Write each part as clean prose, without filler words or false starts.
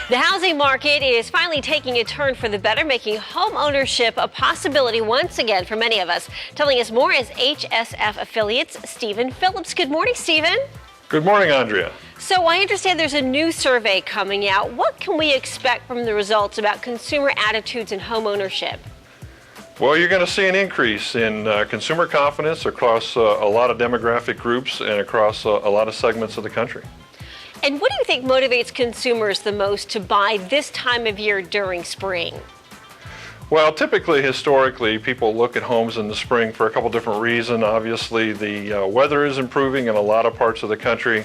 The housing market is finally taking a turn for the better, making home ownership a possibility once again for many of us. Telling us more is HSF affiliates Stephen Phillips. Good morning, Stephen. Good morning, Andrea. So I understand there's a new survey coming out. What can we expect from the results about consumer attitudes in home ownership? Well, you're going to see an increase in consumer confidence across a lot of demographic groups and across a lot of segments of the country. And what do you think motivates consumers the most to buy this time of year during spring? Well, typically, historically, people look at homes in the spring for a couple different reasons. Obviously, the weather is improving in a lot of parts of the country,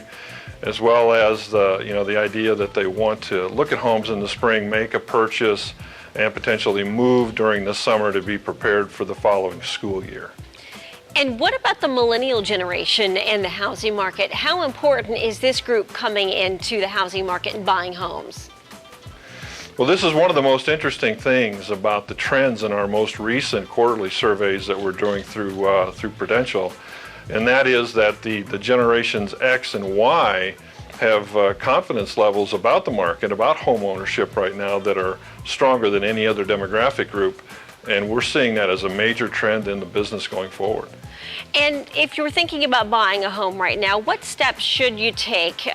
as well as the idea that they want to look at homes in the spring, make a purchase, and potentially move during the summer to be prepared for the following school year. And what about the millennial generation and the housing market? How important is this group coming into the housing market and buying homes? Well, this is one of the most interesting things about the trends in our most recent quarterly surveys that we're doing through Prudential, and that is that the generations X and Y have confidence levels about the market, about home ownership right now that are stronger than any other demographic group, and we're seeing that as a major trend in the business going forward. And if you're thinking about buying a home right now, what steps should you take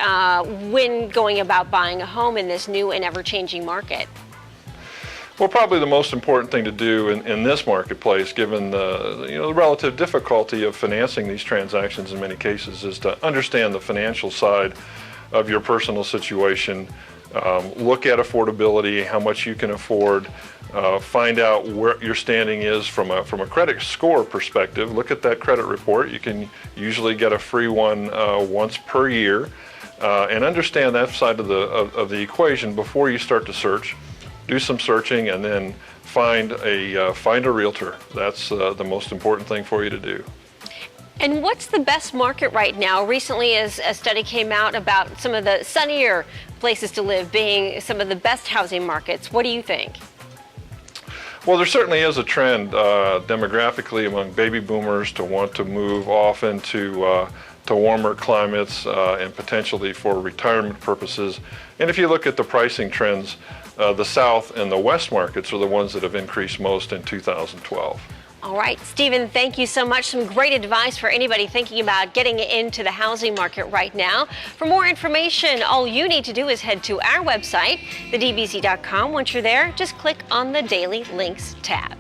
when going about buying a home in this new and ever-changing market? Well, probably the most important thing to do in this marketplace, given the relative difficulty of financing these transactions in many cases, is to understand the financial side of your personal situation. Look at affordability, how much you can afford, find out where your standing is from a credit score perspective. Look at that credit report. You can usually get a free one once per year, and understand that side of the equation before you start to search. Do some searching and then find a realtor. That's the most important thing for you to do. And what's the best market right now? Recently, as a study came out about some of the sunnier places to live being some of the best housing markets. What do you think? Well, there certainly is a trend demographically among baby boomers to want to move off into to warmer climates and potentially for retirement purposes. And if you look at the pricing trends, the South and the West markets are the ones that have increased most in 2012. All right, Stephen, thank you so much. Some great advice for anybody thinking about getting into the housing market right now. For more information, all you need to do is head to our website, thedbc.com. Once you're there, just click on the Daily Links tab.